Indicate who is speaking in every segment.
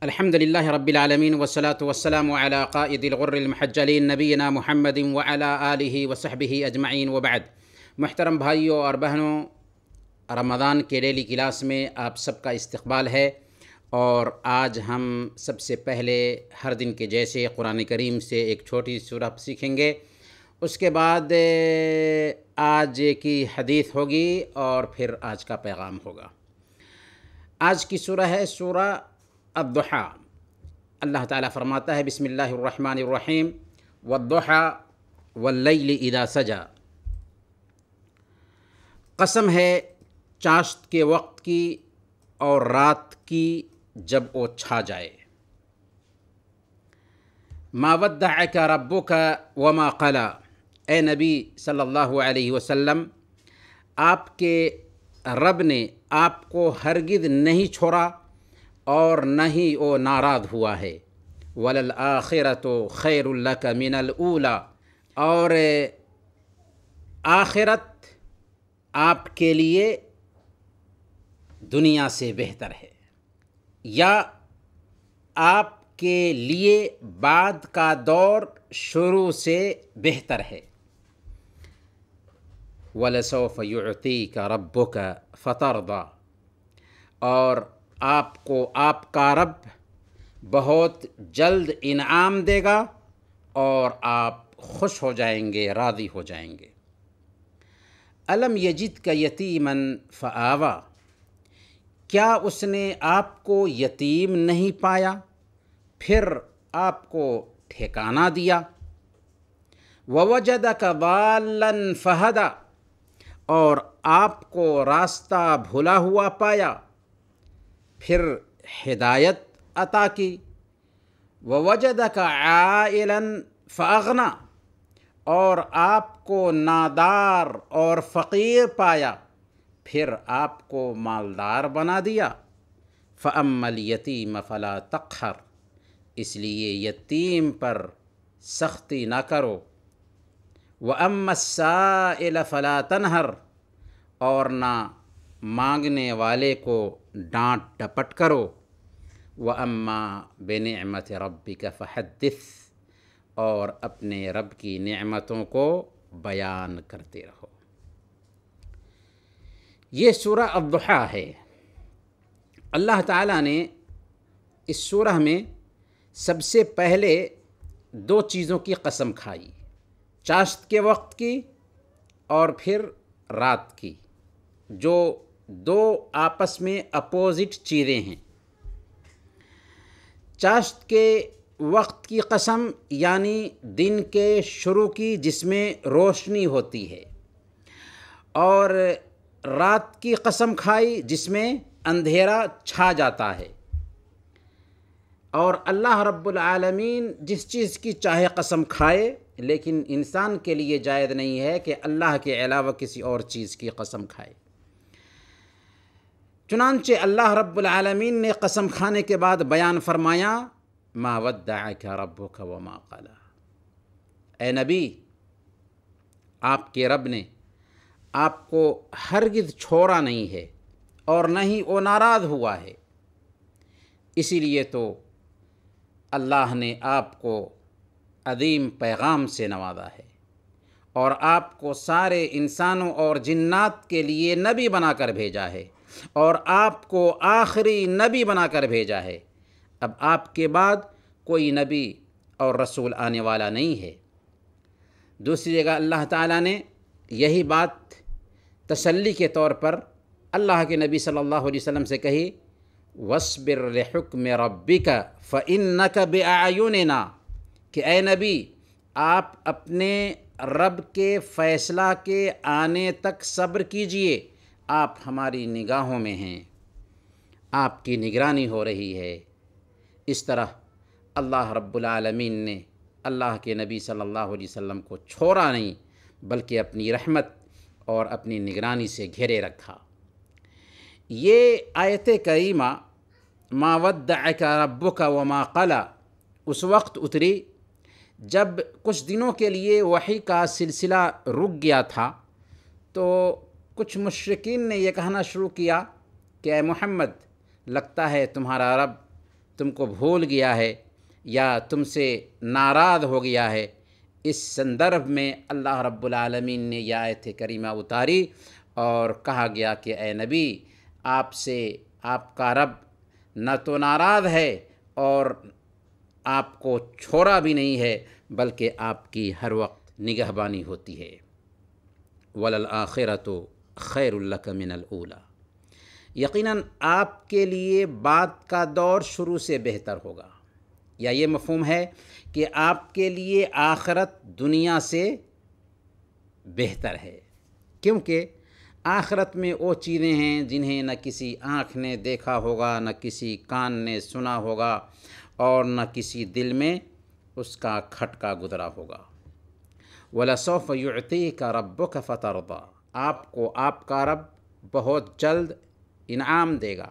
Speaker 1: الحمدللہ رب العالمین والصلاة والسلام علی قائد الغر المحجلین نبینا محمد وعلی آلہ وصحبہ اجمعین وبعد۔ محترم بھائیوں اور بہنوں، رمضان کے ڈیلی کلاس میں آپ سب کا استقبال ہے، اور آج ہم سب سے پہلے ہر دن کے جیسے قرآن کریم سے ایک چھوٹی سورہ سیکھیں گے، اس کے بعد آج کی حدیث ہوگی اور پھر آج کا پیغام ہوگا۔ آج کی سورہ ہے سورہ الضحیٰ۔ اللہ تعالیٰ فرماتا ہے بسم اللہ الرحمن الرحیم والضحیٰ واللیل اذا سجا۔ قسم ہے چاشت کے وقت کی اور رات کی جب وہ چھا جائے۔ ما ودعک ربک وما قلی، اے نبی صلی اللہ علیہ وسلم، آپ کے رب نے آپ کو ہرگز نہیں چھوڑا اور نہ ہی وہ ناراض ہوا ہے۔ وَلَلْآخِرَةُ خَيْرٌ لَكَ مِنَ الْأُولَى، اور آخرت آپ کے لیے دنیا سے بہتر ہے، یا آپ کے لیے بعد کا دور شروع سے بہتر ہے۔ وَلَسَوْفَ يُعْطِيكَ رَبُّكَ فَتَرْضَى، اور آپ کو آپ کا رب بہت جلد انعام دے گا اور آپ خوش ہو جائیں گے، راضی ہو جائیں گے۔ الم یجدک یتیما فآویٰ، کیا اس نے آپ کو یتیم نہیں پایا پھر آپ کو ٹھکانہ دیا۔ ووجدک ضالا فہدی، اور آپ کو راستہ بھلا ہوا پایا پھر ہدایت عطا کی۔ ووجدک عائلا فاغنی، اور آپ کو نادار اور فقیر پایا پھر آپ کو مالدار بنا دیا۔ فاما الیتیم فلا تقہر، اس لیے یتیم پر سختی نہ کرو۔ واما السائل فلا تنہر، اور نہ مانگنے والے کو ڈانٹ ڈپٹ کرو۔ واما بنعمت ربک فحدث، اور اپنے رب کی نعمتوں کو بیان کرتے رہو۔ یہ سورہ الضحیٰ ہے۔ اللہ تعالیٰ نے اس سورہ میں سب سے پہلے دو چیزوں کی قسم کھائی، چاشت کے وقت کی اور پھر رات کی، جو دو آپس میں اپوزٹ چیزیں ہیں۔ چاشت کے وقت کی قسم یعنی دن کے شروع کی، جس میں روشنی ہوتی ہے، اور رات کی قسم کھائی جس میں اندھیرا چھا جاتا ہے۔ اور اللہ رب العالمین جس چیز کی چاہے قسم کھائے، لیکن انسان کے لیے جائز نہیں ہے کہ اللہ کے علاوہ کسی اور چیز کی قسم کھائے۔ چنانچہ اللہ رب العالمین نے قسم کھانے کے بعد بیان فرمایا ما ودعک ربک وما قلی، اے نبی، آپ کے رب نے آپ کو ہرگز چھوڑا نہیں ہے اور نہ ہی وہ ناراض ہوا ہے۔ اسی لیے تو اللہ نے آپ کو عظیم پیغام سے نوازا ہے اور آپ کو سارے انسانوں اور جنات کے لیے نبی بنا کر بھیجا ہے، اور آپ کو آخری نبی بنا کر بھیجا ہے۔ اب آپ کے بعد کوئی نبی اور رسول آنے والا نہیں ہے۔ دوسری جگہ اللہ تعالیٰ نے یہی بات تسلی کے طور پر اللہ کے نبی صلی اللہ علیہ وسلم سے کہی، وَاصْبِرْ لِحُكْمِ رَبِّكَ فَإِنَّكَ بِأَعْيُنِنَا، کہ اے نبی، آپ اپنے رب کے فیصلہ کے آنے تک صبر کیجئے، آپ ہماری نگاہوں میں ہیں، آپ کی نگرانی ہو رہی ہے۔ اس طرح اللہ رب العالمین نے اللہ کے نبی صلی اللہ علیہ وسلم کو چھوڑا نہیں، بلکہ اپنی رحمت اور اپنی نگرانی سے گھیرے رکھا۔ یہ آیت کریمہ ما ودعک ربک وما قلی اس وقت اتری جب کچھ دنوں کے لیے وحی کا سلسلہ رک گیا تھا، تو کچھ مشرکین نے یہ کہنا شروع کیا کہ اے محمد، لگتا ہے تمہارا رب تم کو بھول گیا ہے یا تم سے ناراض ہو گیا ہے۔ اس سندرب میں اللہ رب العالمین نے یہ آیت کریمہ اتاری اور کہا گیا کہ اے نبی، آپ سے آپ کا رب نہ تو ناراض ہے اور آپ کو چھوڑا بھی نہیں ہے، بلکہ آپ کی ہر وقت نگہبانی ہوتی ہے۔ وَلَلْآخِرَةُ خَيْرٌ لَكَ مِنَ الْأُولَى، یقیناً آپ کے لیے بعد کا دور شروع سے بہتر ہوگا، یا یہ مفہوم ہے کہ آپ کے لیے آخرت دنیا سے بہتر ہے، کیونکہ آخرت میں وہ چیزیں ہیں جنہیں نہ کسی آنکھ نے دیکھا ہوگا، نہ کسی کان نے سنا ہوگا، اور نہ کسی دل میں اس کا کھٹکا گزرا ہوگا۔ وَلَسَوْفَ يُعْطِيكَ رَبُّكَ فَتَرْضَىٰ، آپ کو آپ کا رب بہت جلد انعام دے گا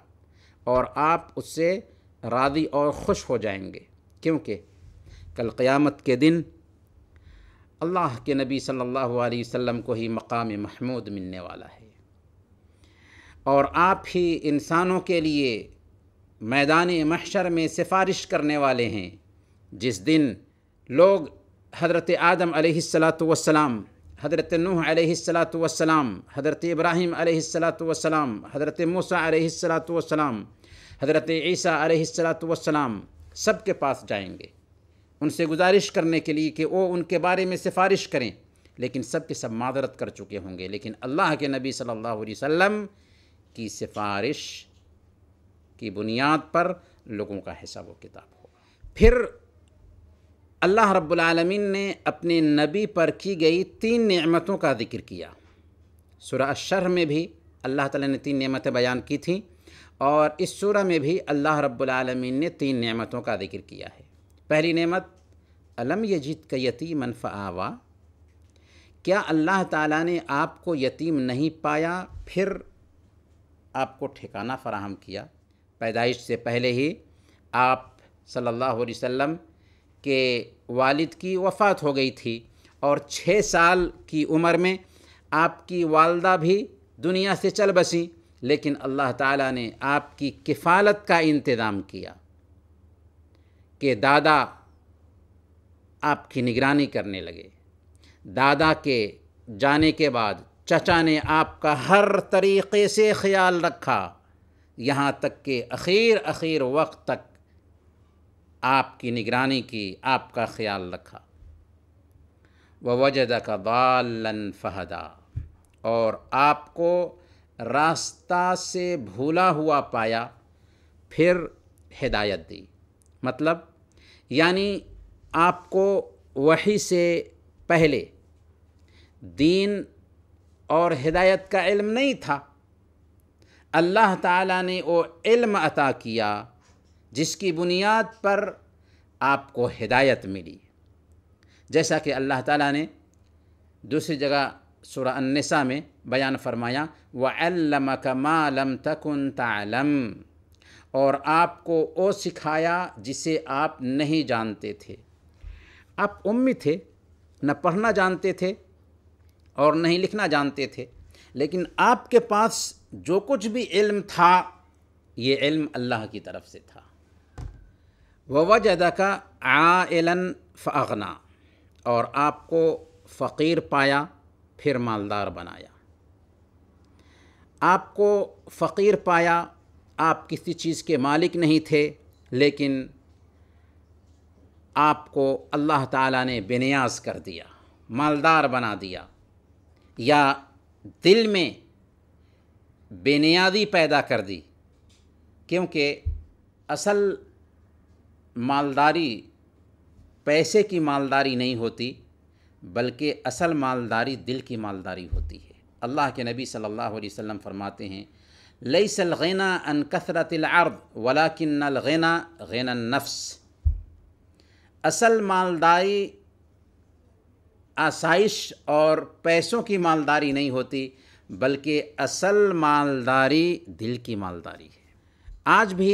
Speaker 1: اور آپ اس سے راضی اور خوش ہو جائیں گے، کیونکہ کل قیامت کے دن اللہ کے نبی صلی اللہ علیہ وسلم کو ہی مقام محمود ملنے والا ہے، اور آپ ہی انسانوں کے لیے میدان محشر میں سفارش کرنے والے ہیں، جس دن لوگ حضرت آدم علیہ السلام، حضرت نوح علیہ السلام، حضرت ابراہیم علیہ السلام، حضرت موسیٰ علیہ السلام، حضرت عیسیٰ علیہ السلام سب کے پاس جائیں گے، ان سے گزارش کرنے کے لیے کہ وہ ان کے بارے میں سفارش کریں، لیکن سب کے سب معذرت کر چکے ہوں گے، لیکن اللہ کے نبی صلی اللہ علیہ وسلم کی سفارش کی بنیاد پر لوگوں کا حساب و کتاب ہوگا۔ پھر اللہ رب العالمین نے اپنے نبی پر کی گئی 3 نعمتوں کا ذکر کیا۔ سورہ الشرح میں بھی اللہ تعالیٰ نے 3 نعمتیں بیان کی تھیں، اور اس سورہ میں بھی اللہ رب العالمین نے 3 نعمتوں کا ذکر کیا ہے۔ پہلی نعمت الم یجدک یتیما فآویٰ، کیا اللہ تعالیٰ نے آپ کو یتیم نہیں پایا پھر آپ کو ٹھکانہ فراہم کیا؟ پیدائش سے پہلے ہی آپ صلی اللہ علیہ وسلم کے والد کی وفات ہو گئی تھی، اور 6 سال کی عمر میں آپ کی والدہ بھی دنیا سے چل بسیں، لیکن اللہ تعالیٰ نے آپ کی کفالت کا انتظام کیا کہ دادا آپ کی نگرانی کرنے لگے۔ دادا کے جانے کے بعد چچا نے آپ کا ہر طریقے سے خیال رکھا، یہاں تک کہ اخیر وقت تک آپ کی نگرانی کی، آپ کا خیال رکھا۔ وَوَجَدَكَ ضَالًّا فَهَدَىٰ، اور آپ کو راستہ سے بھولا ہوا پایا، پھر ہدایت دی۔ مطلب یعنی آپ کو وحی سے پہلے دین اور ہدایت کا علم نہیں تھا، اللہ تعالیٰ نے وہ علم عطا کیا جس کی بنیاد پر آپ کو ہدایت ملی، جیسا کہ اللہ تعالیٰ نے دوسری جگہ سورہ النساء میں بیان فرمایا وَعَلَّمَكَ مَا لَمْ تَكُنْ تَعْلَمْ، اور آپ کو وہ سکھایا جسے آپ نہیں جانتے تھے۔ آپ امی تھے، نہ پڑھنا جانتے تھے اور نہیں لکھنا جانتے تھے، لیکن آپ کے پاس جو کچھ بھی علم تھا یہ علم اللہ کی طرف سے تھا۔ وَوَجَدَكَ عَائِلًا فَأَغْنَىٰ، اور آپ کو فقیر پایا پھر مالدار بنایا۔ آپ کو فقیر پایا، آپ کسی چیز کے مالک نہیں تھے، لیکن آپ کو اللہ تعالیٰ نے بے نیاز کر دیا، مالدار بنا دیا، یا دل میں بے نیازی پیدا کر دی، کیونکہ اصل مالداری پیسے کی مالداری نہیں ہوتی، بلکہ اصل مالداری دل کی مالداری ہوتی ہے۔ اللہ کے نبی صلی اللہ علیہ وسلم فرماتے ہیں لیس الغنی عن کثرت العرض ولکن الغنی غنی النفس، اصل مالداری آسائش اور پیسوں کی مالداری نہیں ہوتی، بلکہ اصل مالداری دل کی مالداری ہے۔ آج بھی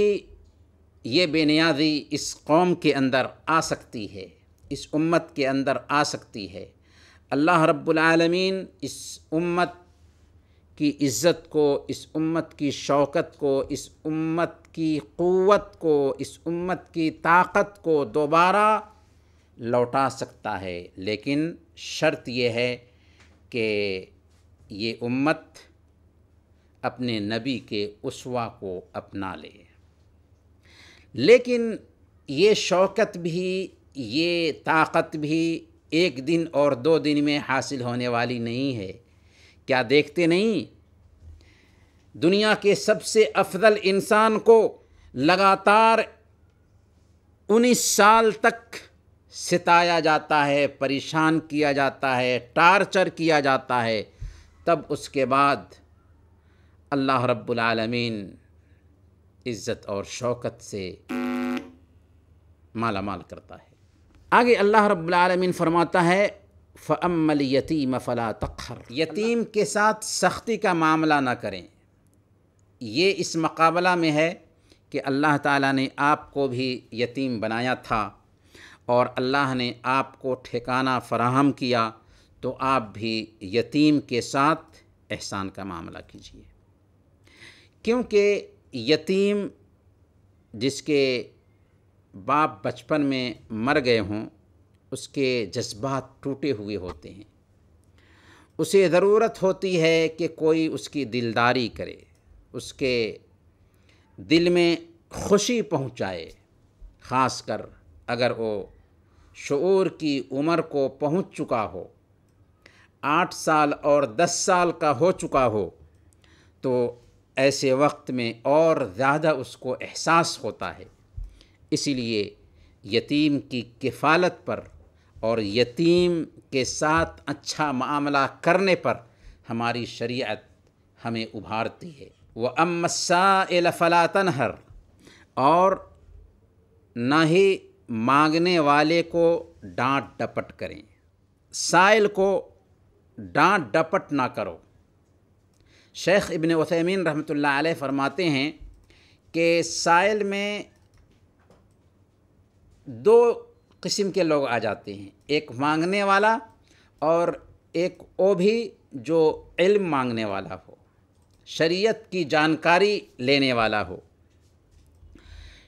Speaker 1: یہ بے نیازی اس قوم کے اندر آ سکتی ہے، اس امت کے اندر آ سکتی ہے۔ اللہ رب العالمین اس امت کی عزت کو، اس امت کی شوکت کو، اس امت کی قوت کو، اس امت کی طاقت کو دوبارہ لوٹا سکتا ہے، لیکن شرط یہ ہے کہ یہ امت اپنے نبی کے اسوہ کو اپنا لے۔ لیکن یہ شوکت بھی، یہ طاقت بھی ایک دن اور 2 دن میں حاصل ہونے والی نہیں ہے۔ کیا دیکھتے نہیں دنیا کے سب سے افضل انسان کو لگاتار 19 سال تک ستایا جاتا ہے، پریشان کیا جاتا ہے، ٹارچر کیا جاتا ہے، تب اس کے بعد اللہ رب العالمین عزت اور شوکت سے مالا مال کرتا ہے۔ آگے اللہ رب العالمین فرماتا ہے فَأَمَّا الْيَتِيمَ فَلَا تَقْهَرْ، یتیم کے ساتھ سختی کا معاملہ نہ کریں۔ یہ اس مقابلہ میں ہے کہ اللہ تعالیٰ نے آپ کو بھی یتیم بنایا تھا اور اللہ نے آپ کو ٹھکانہ فراہم کیا، تو آپ بھی یتیم کے ساتھ احسان کا معاملہ کیجیے، کیونکہ یتیم جس کے باپ بچپن میں مر گئے ہوں، اس کے جذبات ٹوٹے ہوئے ہوتے ہیں، اسے ضرورت ہوتی ہے کہ کوئی اس کی دلداری کرے، اس کے دل میں خوشی پہنچائے، خاص کر اگر وہ شعور کی عمر کو پہنچ چکا ہو، 8 سال اور 10 سال کا ہو چکا ہو، تو ایسے وقت میں اور زیادہ اس کو احساس ہوتا ہے۔ اسی لیے یتیم کی کفالت پر اور یتیم کے ساتھ اچھا معاملہ کرنے پر ہماری شریعت ہمیں ابھارتی ہے۔ وَأَمَّا السَّائِلَ فَلَا تَنْهَرْ، اور نہ ہی مانگنے والے کو ڈانٹ ڈپٹ کریں، سائل کو ڈانٹ ڈپٹ نہ کرو۔ شیخ ابن عثیمین رحمۃ اللہ علیہ فرماتے ہیں کہ سائل میں 2 قسم کے لوگ آ جاتے ہیں، ایک مانگنے والا اور ایک وہ بھی جو علم مانگنے والا ہو، شریعت کی جانکاری لینے والا ہو۔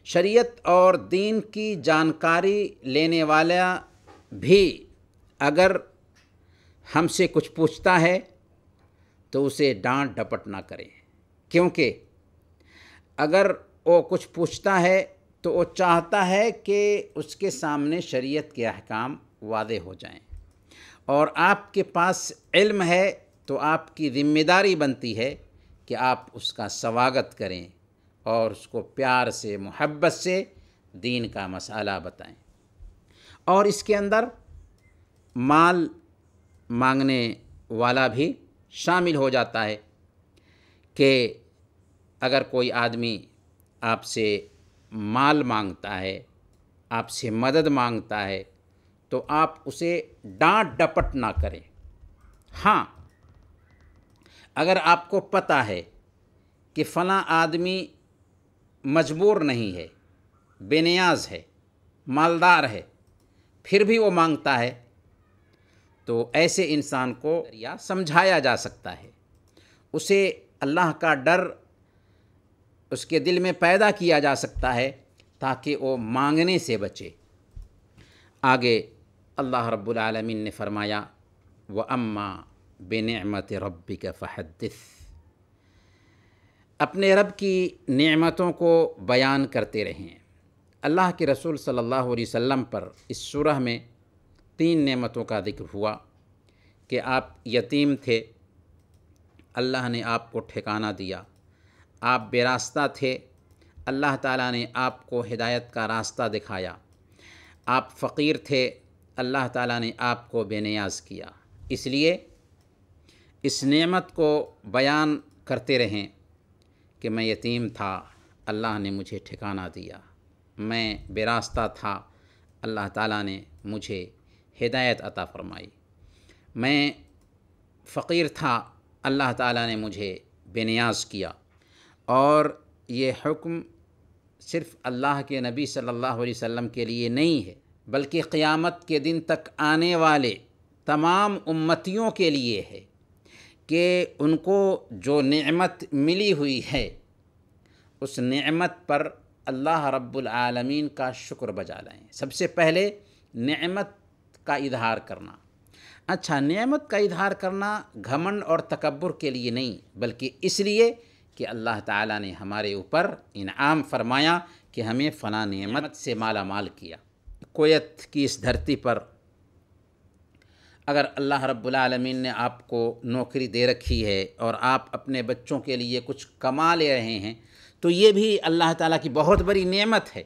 Speaker 1: شریعت اور دین کی جانکاری لینے والا بھی اگر ہم سے کچھ پوچھتا ہے تو اسے ڈانٹ ڈپٹ نہ کریں، کیونکہ اگر وہ کچھ پوچھتا ہے تو وہ چاہتا ہے کہ اس کے سامنے شریعت کے احکام واضح ہو جائیں، اور آپ کے پاس علم ہے تو آپ کی ذمہ داری بنتی ہے کہ آپ اس کا سواگت کریں اور اس کو پیار سے، محبت سے دین کا مسئلہ بتائیں۔ اور اس کے اندر مال مانگنے والا بھی شامل ہو جاتا ہے کہ اگر کوئی آدمی آپ سے مال مانگتا ہے، آپ سے مدد مانگتا ہے، تو آپ اسے ڈانٹ ڈپٹ نہ کریں۔ ہاں، اگر آپ کو پتہ ہے کہ فلاں آدمی مجبور نہیں ہے، بے نیاز ہے، مالدار ہے، پھر بھی وہ مانگتا ہے، تو ایسے انسان کو سمجھایا جا سکتا ہے، اسے اللہ کا ڈر اس کے دل میں پیدا کیا جا سکتا ہے تاکہ وہ مانگنے سے بچے۔ آگے اللہ رب العالمین نے فرمایا وَأَمَّا بِنِعْمَةِ رَبِّكَ فَحَدِّثْ، اپنے رب کی نعمتوں کو بیان کرتے رہیں۔ اللہ کے رسول صلی اللہ علیہ وسلم پر اس سورہ میں 3 نعمتوں کا ذکر ہوا کہ آپ یتیم تھے، اللہ نے آپ کو ٹھکانہ دیا، آپ بے راستہ تھے، اللہ تعالیٰ نے آپ کو ہدایت کا راستہ دکھایا، آپ فقیر تھے، اللہ تعالیٰ نے آپ کو بے نیاز کیا۔ اس لیے اس نعمت کو بیان کرتے رہیں کہ میں یتیم تھا، اللہ نے مجھے ٹھکانہ دیا، میں بے راستہ تھا، اللہ تعالیٰ نے مجھے ہدایت عطا فرمائی، میں فقیر تھا، اللہ تعالیٰ نے مجھے بے نیاز کیا۔ اور یہ حکم صرف اللہ کے نبی صلی اللہ علیہ وسلم کے لیے نہیں ہے، بلکہ قیامت کے دن تک آنے والے تمام امتیوں کے لیے ہے کہ ان کو جو نعمت ملی ہوئی ہے اس نعمت پر اللہ رب العالمین کا شکر بجا لائیں۔ سب سے پہلے نعمت کا اظہار کرنا۔ اچھا، نعمت کا اظہار کرنا گھمنڈ اور تکبر کے لیے نہیں، بلکہ اس لیے کہ اللہ تعالیٰ نے ہمارے اوپر انعام فرمایا کہ ہمیں فلاں نعمت سے مالا مال کیا۔ کویت کی اس دھرتی پر اگر اللہ رب العالمین نے آپ کو نوکری دے رکھی ہے اور آپ اپنے بچوں کے لیے کچھ کما لے رہے ہیں تو یہ بھی اللہ تعالیٰ کی بہت بڑی نعمت ہے،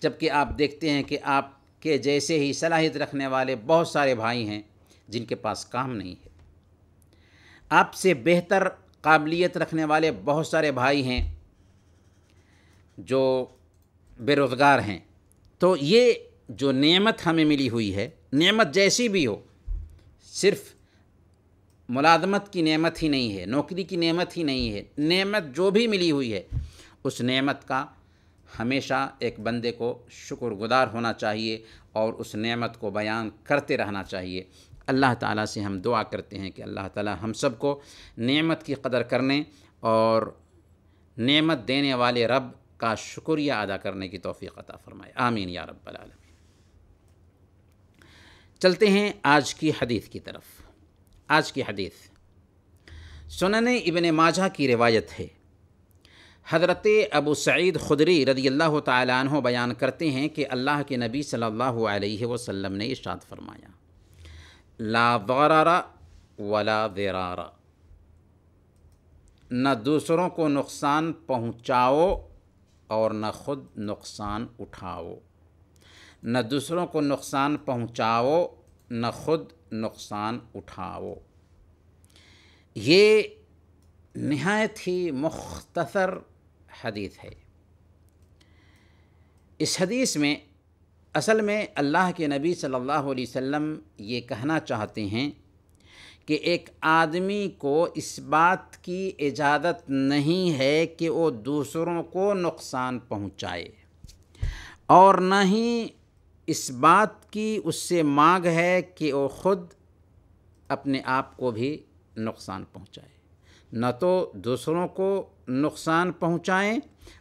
Speaker 1: جبکہ آپ دیکھتے ہیں کہ آپ کے جیسے ہی صلاحیت رکھنے والے بہت سارے بھائی ہیں جن کے پاس کام نہیں ہے، آپ سے بہتر قابلیت رکھنے والے بہت سارے بھائی ہیں جو بے روزگار ہیں۔ تو یہ جو نعمت ہمیں ملی ہوئی ہے، نعمت جیسی بھی ہو، صرف ملازمت کی نعمت ہی نہیں ہے، نوکری کی نعمت ہی نہیں ہے، نعمت جو بھی ملی ہوئی ہے اس نعمت کا ہمیشہ ایک بندے کو شکر گزار ہونا چاہیے اور اس نعمت کو بیان کرتے رہنا چاہیے۔ اللہ تعالیٰ سے ہم دعا کرتے ہیں کہ اللہ تعالیٰ ہم سب کو نعمت کی قدر کرنے اور نعمت دینے والے رب کا شکریہ ادا کرنے کی توفیق عطا فرمائے، آمین یا رب العالمین۔ چلتے ہیں آج کی حدیث کی طرف۔ آج کی حدیث سنن ابن ماجہ کی روایت ہے۔ حضرت ابو سعید خدری رضی اللہ تعالیٰ عنہ بیان کرتے ہیں کہ اللہ کے نبی صلی اللہ علیہ وسلم نے ارشاد فرمایا، لا ضرر ولا ضرار، نہ دوسروں کو نقصان پہنچاؤ اور نہ خود نقصان اٹھاؤ، نہ دوسروں کو نقصان پہنچاؤ نہ خود نقصان اٹھاؤ۔ یہ نہایت ہی مختصر حدیث ہے۔ اس حدیث میں اصل میں اللہ کے نبی صلی اللہ علیہ وسلم یہ کہنا چاہتے ہیں کہ ایک آدمی کو اس بات کی اجازت نہیں ہے کہ وہ دوسروں کو نقصان پہنچائے، اور نہ ہی اس بات کی اس سے مانگ ہے کہ وہ خود اپنے آپ کو بھی نقصان پہنچائے۔ نہ تو دوسروں کو نقصان پہنچائیں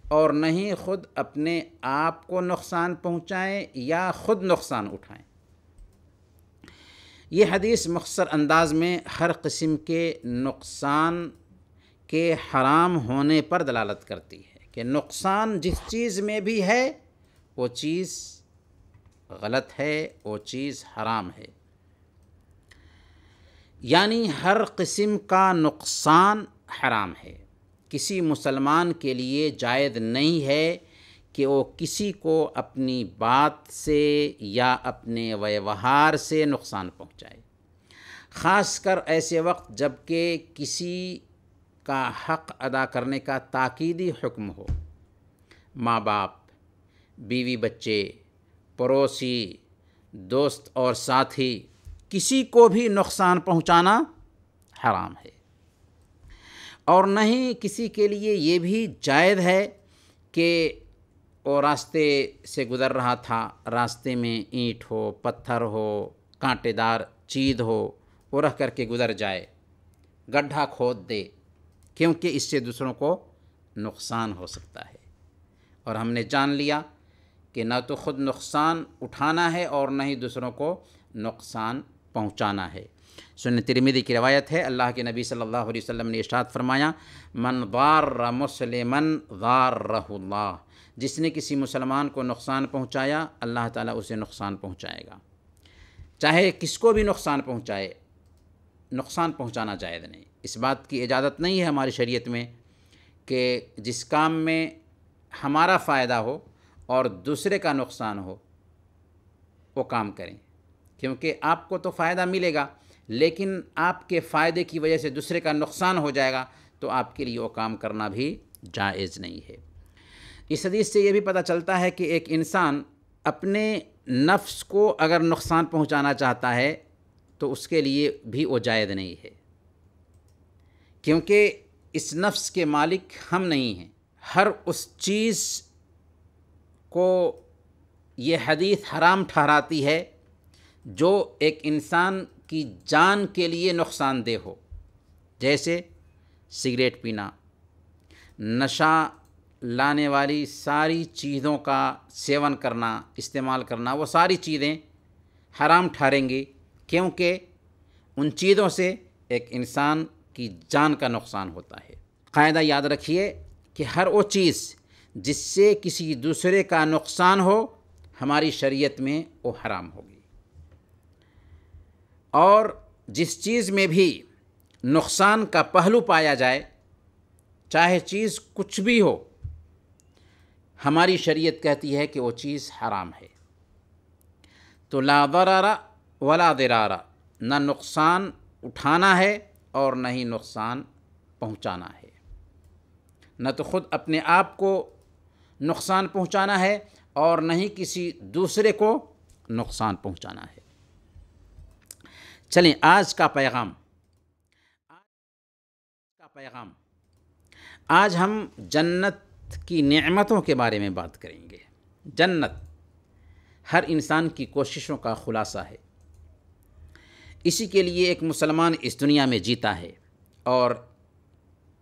Speaker 1: اور نہ ہی خود اپنے آپ کو نقصان پہنچائیں یا خود نقصان اٹھائیں۔ یہ حدیث مختصر انداز میں ہر قسم کے نقصان کے حرام ہونے پر دلالت کرتی ہے کہ نقصان جس چیز میں بھی ہے وہ چیز غلط ہے، وہ چیز حرام ہے، یعنی ہر قسم کا نقصان حرام ہے۔ کسی مسلمان کے لیے جائز نہیں ہے کہ وہ کسی کو اپنی بات سے یا اپنے ویوہار سے نقصان پہنچائے، خاص کر ایسے وقت جب کہ کسی کا حق ادا کرنے کا تاکیدی حکم ہو۔ ماں باپ، بیوی بچے، پڑوسی، دوست اور ساتھی، کسی کو بھی نقصان پہنچانا حرام ہے۔ اور نہ ہی کسی کے لیے یہ بھی جائز ہے کہ وہ راستے سے گزر رہا تھا، راستے میں اینٹ ہو، پتھر ہو، کانٹے دار چیز ہو، وہ رکھ کر کے گزر جائے، گڈھا کھود دے، کیونکہ اس سے دوسروں کو نقصان ہو سکتا ہے۔ اور ہم نے جان لیا کہ نہ تو خود نقصان اٹھانا ہے اور نہ ہی دوسروں کو نقصان پہنچانا ہے۔ سنن ترمذی کی روایت ہے، اللہ کے نبی صلی اللہ علیہ وسلم نے ارشاد فرمایا، من ضار مسلما ضارہ اللہ، جس نے کسی مسلمان کو نقصان پہنچایا اللہ تعالیٰ اسے نقصان پہنچائے گا۔ چاہے کس کو بھی نقصان پہنچائے، نقصان پہنچانا جائز نہیں۔ اس بات کی اجازت نہیں ہے ہماری شریعت میں کہ جس کام میں ہمارا فائدہ ہو اور دوسرے کا نقصان ہو وہ کام کریں، کیونکہ آپ کو تو فائدہ ملے گا لیکن آپ کے فائدے کی وجہ سے دوسرے کا نقصان ہو جائے گا تو آپ کے لیے وہ کام کرنا بھی جائز نہیں ہے۔ اس حدیث سے یہ بھی پتہ چلتا ہے کہ ایک انسان اپنے نفس کو اگر نقصان پہنچانا چاہتا ہے تو اس کے لیے بھی وہ جائز نہیں ہے، کیونکہ اس نفس کے مالک ہم نہیں ہیں۔ ہر اس چیز کو یہ حدیث حرام ٹھہراتی ہے جو ایک انسان کی جان کے لیے نقصان دہ ہو، جیسے سگریٹ پینا، نشہ لانے والی ساری چیزوں کا سیون کرنا، استعمال کرنا، وہ ساری چیزیں حرام ٹھہریں گی، کیونکہ ان چیزوں سے ایک انسان کی جان کا نقصان ہوتا ہے۔ قاعدہ یاد رکھیے کہ ہر وہ چیز جس سے کسی دوسرے کا نقصان ہو ہماری شریعت میں وہ حرام ہوگی، اور جس چیز میں بھی نقصان کا پہلو پایا جائے، چاہے چیز کچھ بھی ہو، ہماری شریعت کہتی ہے کہ وہ چیز حرام ہے۔ تو لا ضرر ولا ضرار، نہ نقصان اٹھانا ہے اور نہ ہی نقصان پہنچانا ہے، نہ تو خود اپنے آپ کو نقصان پہنچانا ہے اور نہ ہی کسی دوسرے کو نقصان پہنچانا ہے۔ چلیں آج کا پیغام، آج ہم جنت کی نعمتوں کے بارے میں بات کریں گے۔ جنت ہر انسان کی کوششوں کا خلاصہ ہے، اسی کے لیے ایک مسلمان اس دنیا میں جیتا ہے، اور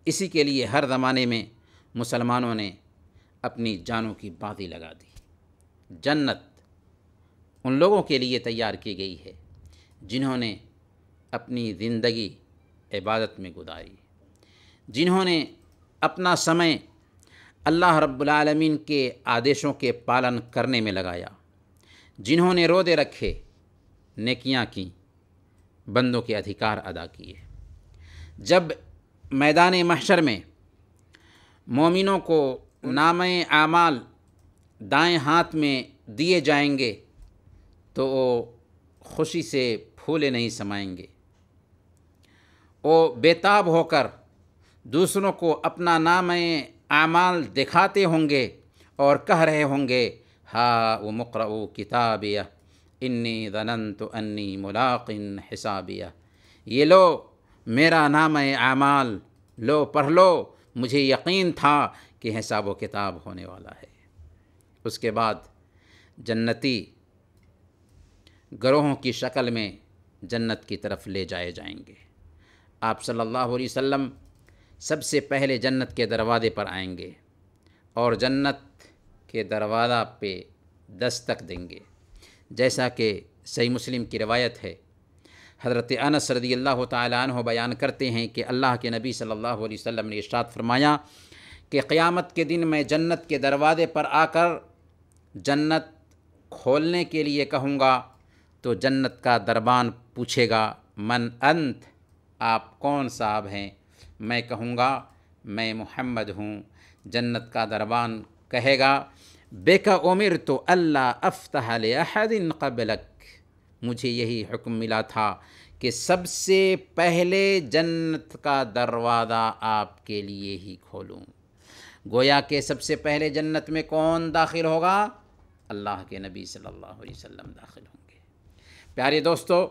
Speaker 1: اسی کے لیے ہر زمانے میں مسلمانوں نے اپنی جانوں کی بازی لگا دی۔ جنت ان لوگوں کے لیے تیار کی گئی ہے جنہوں نے اپنی زندگی عبادت میں گزاری، جنہوں نے اپنا سمے اللہ رب العالمین کے آدیشوں کے پالن کرنے میں لگایا، جنہوں نے روزے رکھے، نیکیاں کیں، بندوں کے ادھیکار ادا کیے۔ جب میدان محشر میں مومنوں کو نامہ اعمال دائیں ہاتھ میں دیے جائیں گے تو وہ خوشی سے پھولے نہیں سمائیں گے، وہ بےتاب ہو کر دوسروں کو اپنا نامہ اعمال دکھاتے ہوں گے اور کہہ رہے ہوں گے ہاؤم اقرءوا کتابیہ انی ظننت انی ملاق حسابیہ، یہ لو میرا نامہ اعمال لو پڑھ لو، مجھے یقین تھا کہ حساب و کتاب ہونے والا ہے۔ اس کے بعد جنتی گروہوں کی شکل میں جنت کی طرف لے جائے جائیں گے۔ آپ صلی اللہ علیہ وسلم سب سے پہلے جنت کے دروازے پر آئیں گے اور جنت کے دروازہ پہ دستک دیں گے، جیسا کہ صحیح مسلم کی روایت ہے۔ حضرت انس رضی اللہ تعالیٰ عنہ بیان کرتے ہیں کہ اللہ کے نبی صلی اللہ علیہ وسلم نے ارشاد فرمایا کہ قیامت کے دن میں جنت کے دروازے پر آ کر جنت کھولنے کے لیے کہوں گا تو جنت کا دربان پوچھے گا من انت، آپ کون صاحب ہیں؟ میں کہوں گا میں محمد ہوں۔ جنت کا دربان کہے گا بک امرت الا افتح لاحد قبلک، مجھے یہی حکم ملا تھا کہ سب سے پہلے جنت کا دروازہ آپ کے لیے ہی کھولوں۔ گویا کہ سب سے پہلے جنت میں کون داخل ہوگا؟ اللہ کے نبی صلی اللہ علیہ وسلم داخل ہوں گے۔ پیارے دوستو،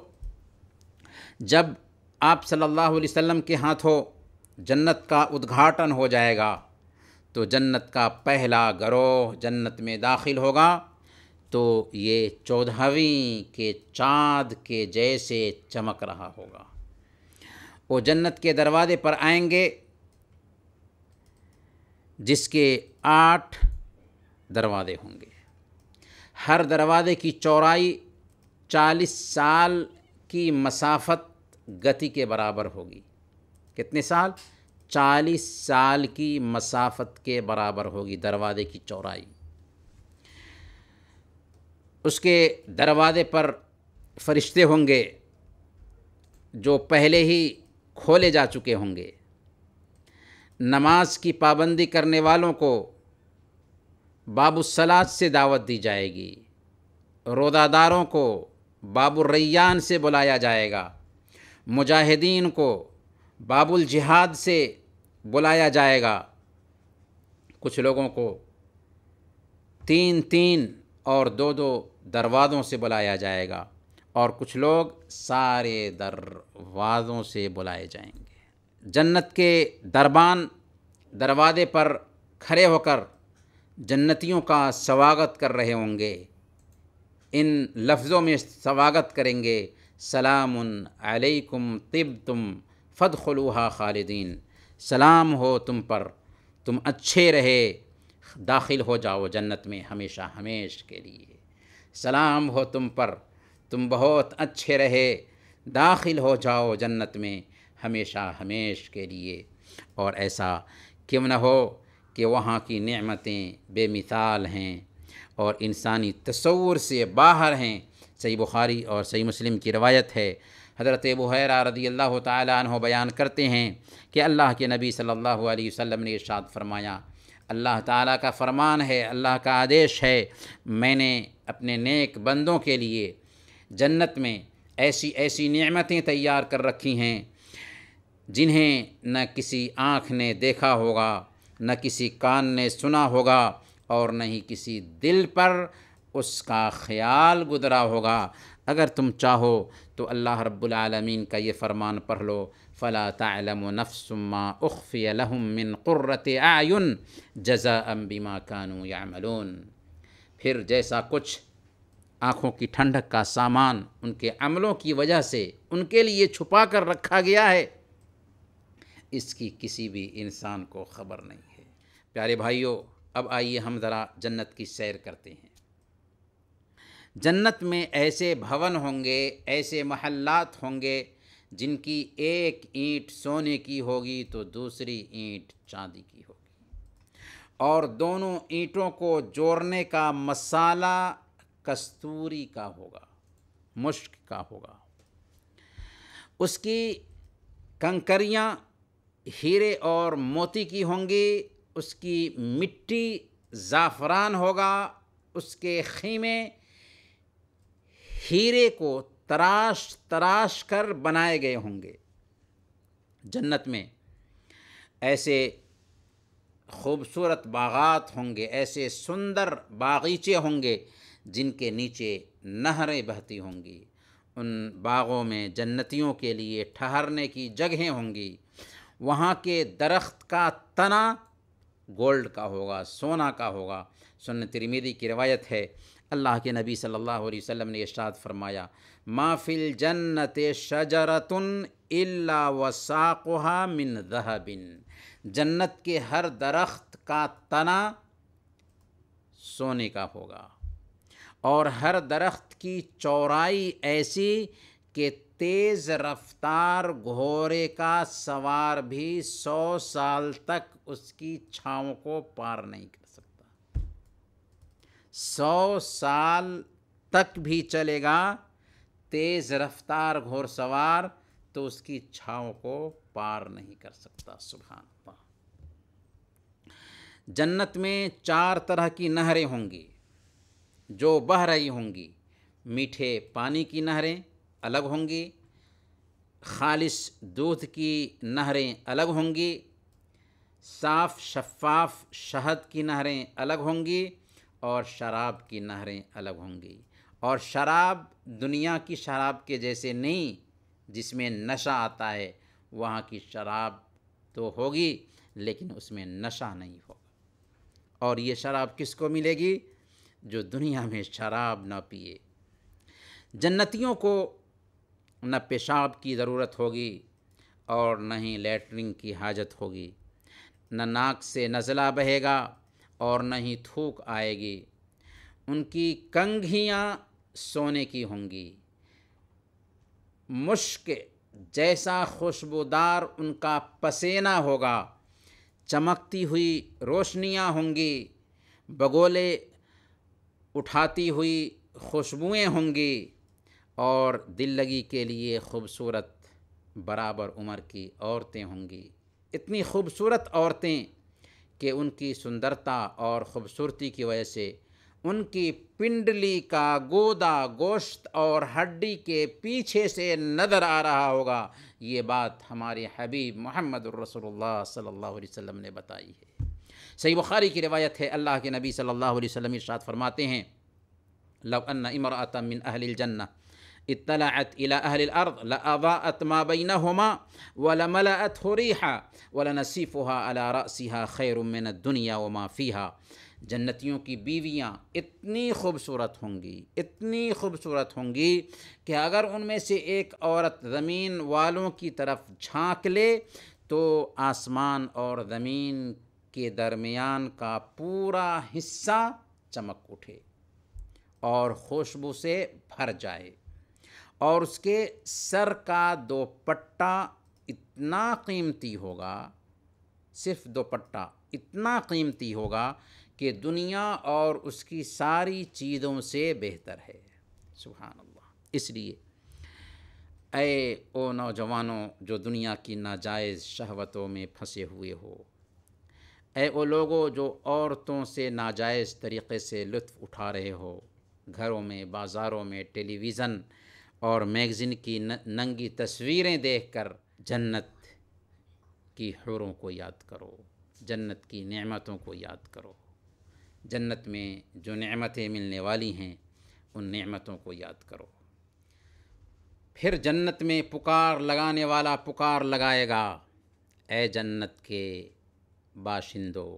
Speaker 1: جب آپ صلی اللہ علیہ وسلم کے ہاتھوں جنت کا ادگھاٹن ہو جائے گا تو جنت کا پہلا گروہ جنت میں داخل ہوگا تو یہ 14ویں کے چاند کے جیسے چمک رہا ہوگا۔ وہ جنت کے دروازے پر آئیں گے جس کے 8 دروازے ہوں گے، ہر دروازے کی چوڑائی 40 سال کی مسافت گتی کے برابر ہوگی۔ کتنے سال؟ 40 سال کی مسافت کے برابر ہوگی دروازے کی چوڑائی۔ اس کے دروازے پر فرشتے ہوں گے جو پہلے ہی کھولے جا چکے ہوں گے۔ نماز کی پابندی کرنے والوں کو باب الصلاۃ سے دعوت دی جائے گی، روزہ داروں کو باب الریان سے بلایا جائے گا، مجاہدین کو باب الجہاد سے بلایا جائے گا، کچھ لوگوں کو 3 اور 2 دروازوں سے بلایا جائے گا، اور کچھ لوگ سارے دروازوں سے بلائے جائیں گے۔ جنت کے دربان دروازے پر کھڑے ہو کر جنتیوں کا سواگت کر رہے ہوں گے، ان لفظوں میں سواگت کریں گے سلام علیکم طبتم فادخلوها خالدین، سلام ہو تم پر، تم اچھے رہے، داخل ہو جاؤ جنت میں ہمیشہ ہمیش کے لیے، سلام ہو تم پر، تم بہت اچھے رہے، داخل ہو جاؤ جنت میں ہمیشہ ہمیش کے لیے۔ اور ایسا کیوں نہ ہو کہ وہاں کی نعمتیں بے مثال ہیں اور انسانی تصور سے باہر ہیں۔ صحیح بخاری اور صحیح مسلم کی روایت ہے، حضرت ابو ہریرہ رضی اللہ تعالیٰ عنہ بیان کرتے ہیں کہ اللہ کے نبی صلی اللہ علیہ وسلم نے ارشاد فرمایا، اللہ تعالیٰ کا فرمان ہے، اللہ کا آدیش ہے، میں نے اپنے نیک بندوں کے لیے جنت میں ایسی ایسی نعمتیں تیار کر رکھی ہیں جنہیں نہ کسی آنکھ نے دیکھا ہوگا، نہ کسی کان نے سنا ہوگا، اور نہ ہی کسی دل پر اس کا خیال گزرا ہوگا۔ اگر تم چاہو تو اللہ رب العالمین کا یہ فرمان پڑھ لو، فَلَا تَعْلَمُ نَفْسٌ مَّا أُخْفِيَ لَهُم مِّن قُرَّةِ أَعْيُنٍ جَزَاءً بِمَا كَانُوا يَعْمَلُونَ۔ پھر جیسا کچھ آنکھوں کی ٹھنڈک کا سامان ان کے عملوں کی وجہ سے ان کے لیے چھپا کر رکھا گیا ہے، اس کی کسی بھی انسان کو خبر نہیں ہے۔ پیارے بھائیوں، اب آئیے ہم ذرا جنت کی سیر کرتے ہیں۔ جنت میں ایسے بھون ہوں گے، ایسے محلات ہوں گے جن کی ایک اینٹ سونے کی ہوگی تو دوسری اینٹ چاندی کی ہوگی، اور دونوں اینٹوں کو جوڑنے کا مسالہ کستوری کا ہوگا، مشک کا ہوگا، اس کی کنکریاں ہیرے اور موتی کی ہوں گی، اس کی مٹی زعفران ہوگا، اس کے خیمے ہیرے کو تراش تراش کر بنائے گئے ہوں گے۔ جنت میں ایسے خوبصورت باغات ہوں گے، ایسے سندر باغیچے ہوں گے جن کے نیچے نہریں بہتی ہوں گی، ان باغوں میں جنتیوں کے لیے ٹھہرنے کی جگہیں ہوں گی، وہاں کے درخت کا تنا گولڈ کا ہوگا، سونا کا ہوگا۔ سنن ترمذی کی روایت ہے، اللہ کے نبی صلی اللہ علیہ وسلم نے ارشاد فرمایا، ما فی الجنت شجرۃ الا وساقها من ذہب، جنت کے ہر درخت کا تنا سونے کا ہوگا، اور ہر درخت کی چوڑائی ایسی کہ تیز رفتار گھوڑے کا سوار بھی 100 سال تک اس کی چھاؤں کو پار نہیں کر سکتا۔ 100 سال تک بھی چلے گا تیز رفتار گھوڑ سوار تو اس کی چھاؤں کو پار نہیں کر سکتا۔ سبحان اللہ۔ جنت میں 4 طرح کی نہریں ہوں گی جو بہہ رہی ہوں گی۔ میٹھے پانی کی نہریں الگ ہوں گی، خالص دودھ کی نہریں الگ ہوں گی، صاف شفاف شہد کی نہریں الگ ہوں گی، اور شراب کی نہریں الگ ہوں گی۔ اور شراب دنیا کی شراب کے جیسے نہیں جس میں نشہ آتا ہے، وہاں کی شراب تو ہوگی لیکن اس میں نشہ نہیں ہوگا۔ اور یہ شراب کس کو ملے گی؟ جو دنیا میں شراب نہ پیے۔ جنتیوں کو نہ پیشاب کی ضرورت ہوگی اور نہ ہی لیٹرنگ کی حاجت ہوگی، نہ ناک سے نزلہ بہے گا اور نہ ہی تھوک آئے گی۔ ان کی کنگھیاں سونے کی ہوں گی، مشک جیسا خوشبودار ان کا پسینہ ہوگا، چمکتی ہوئی روشنیاں ہوں گی، بگولے اٹھاتی ہوئی خوشبوئیں ہوں گی، اور دل لگی کے لیے خوبصورت برابر عمر کی عورتیں ہوں گی۔ اتنی خوبصورت عورتیں کہ ان کی سندرتا اور خوبصورتی کی وجہ سے ان کی پنڈلی کا گودا گوشت اور ہڈی کے پیچھے سے نظر آ رہا ہوگا۔ یہ بات ہمارے حبیب محمد الرسول اللہ صلی اللہ علیہ وسلم نے بتائی ہے۔ صحیح بخاری کی روایت ہے، اللہ کے نبی صلی اللہ علیہ وسلم ارشاد فرماتے ہیں، لو ان امرأة من اہل الجنہ اطلعت الى اہل الارض لاضاءت ما بینہما ولملأته ریحا ولنسیفها على رأسها خیر من الدنیا وما فیہا۔ جنتیوں کی بیویاں اتنی خوبصورت ہوں گی، اتنی خوبصورت ہوں گی کہ اگر ان میں سے ایک عورت زمین والوں کی طرف جھانک لے تو آسمان اور زمین کے درمیان کا پورا حصہ چمک اٹھے اور خوشبو سے بھر جائے، اور اس کے سر کا دوپٹہ اتنا قیمتی ہوگا، صرف دوپٹہ اتنا قیمتی ہوگا کہ دنیا اور اس کی ساری چیزوں سے بہتر ہے۔ سبحان اللہ۔ اس لیے اے او نوجوانوں جو دنیا کی ناجائز شہوتوں میں پھنسے ہوئے ہو، اے او لوگوں جو عورتوں سے ناجائز طریقے سے لطف اٹھا رہے ہو، گھروں میں، بازاروں میں، ٹیلی ویژن اور میگزین کی ننگی تصویریں دیکھ کر جنت کی حوروں کو یاد کرو، جنت کی نعمتوں کو یاد کرو، جنت میں جو نعمتیں ملنے والی ہیں ان نعمتوں کو یاد کرو۔ پھر جنت میں پکار لگانے والا پکار لگائے گا، اے جنت کے باشندوں،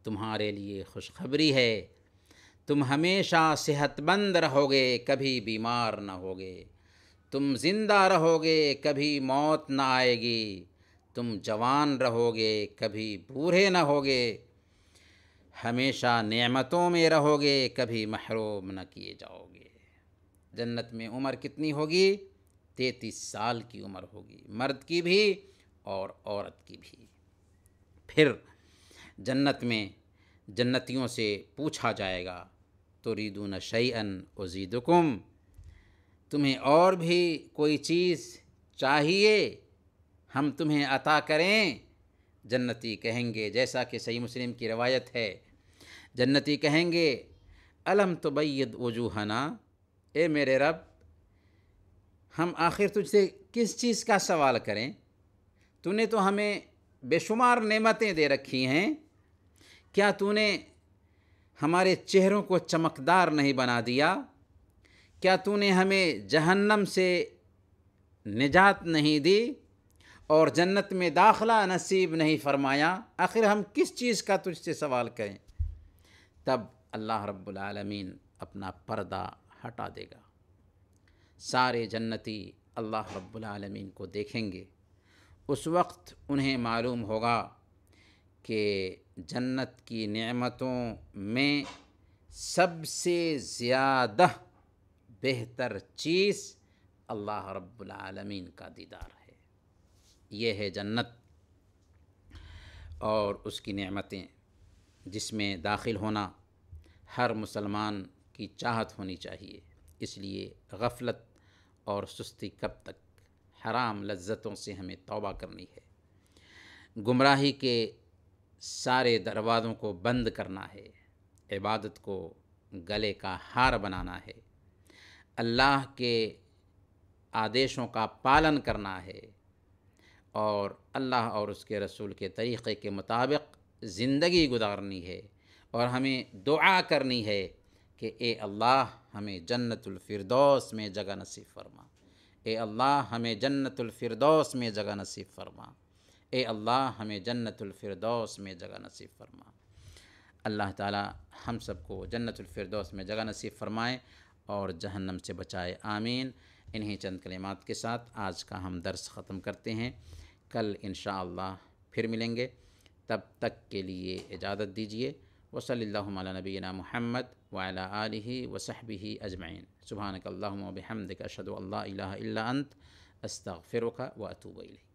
Speaker 1: تمہارے لیے خوشخبری ہے، تم ہمیشہ صحت مند رہو گے، کبھی بیمار نہ ہوگے، تم زندہ رہو گے، کبھی موت نہ آئے گی، تم جوان رہو گے، کبھی بوڑھے نہ ہوگے، ہمیشہ نعمتوں میں رہو گے، کبھی محروم نہ کیے جاؤ گے۔ جنت میں عمر کتنی ہوگی؟ 33 سال کی عمر ہوگی، مرد کی بھی اور عورت کی بھی۔ پھر جنت میں جنتیوں سے پوچھا جائے گا، تریدون شیئا ازیدکم، تمہیں اور بھی کوئی چیز چاہیے ہم تمہیں عطا کریں؟ جنتی کہیں گے، جیسا کہ صحیح مسلم کی روایت ہے، جنتی کہیں گے الم تبید وجوہنا، اے میرے رب ہم آخر تجھ سے کس چیز کا سوال کریں؟ تو نے تو ہمیں بے شمار نعمتیں دے رکھی ہیں، کیا تو نے ہمارے چہروں کو چمکدار نہیں بنا دیا؟ کیا تو نے ہمیں جہنم سے نجات نہیں دی اور جنت میں داخلہ نصیب نہیں فرمایا؟ آخر ہم کس چیز کا تجھ سے سوال کریں؟ تب اللہ رب العالمین اپنا پردہ ہٹا دے گا، سارے جنتی اللہ رب العالمین کو دیکھیں گے۔ اس وقت انہیں معلوم ہوگا کہ جنت کی نعمتوں میں سب سے زیادہ بہتر چیز اللہ رب العالمین کا دیدار ہے۔ یہ ہے جنت اور اس کی نعمتیں، جس میں داخل ہونا ہر مسلمان کی چاہت ہونی چاہیے۔ اس لیے غفلت اور سستی کب تک؟ حرام لذتوں سے ہمیں توبہ کرنی ہے، گمراہی کے سارے دروازوں کو بند کرنا ہے، عبادت کو گلے کا ہار بنانا ہے، اللہ کے آدیشوں کا پالن کرنا ہے، اور اللہ اور اس کے رسول کے طریقے کے مطابق زندگی گزارنی ہے، اور ہمیں دعا کرنی ہے کہ اے اللہ ہمیں جنت الفردوس میں جگہ نصیب فرما، اے اللہ ہمیں جنت الفردوس میں جگہ نصیب فرما، اے اللہ ہمیں جنت الفردوس میں جگہ نصیب فرما۔ اللہ تعالی ہم سب کو جنت الفردوس میں جگہ نصیب فرمائے اور جہنم سے بچائے، آمین۔ انہی چند کلمات کے ساتھ آج کا ہم درس ختم کرتے ہیں، کل انشاءاللہ پھر ملیں گے، تب تک کے لیے اجازت دیجیے۔ وصلی اللہ علی نبینا محمد وعلی آلہ وصحبہ اجمعین۔ سبحانک اللہم وبحمدک، اشہد ان لا الہ الا انت، استغفرک واتوب الیک۔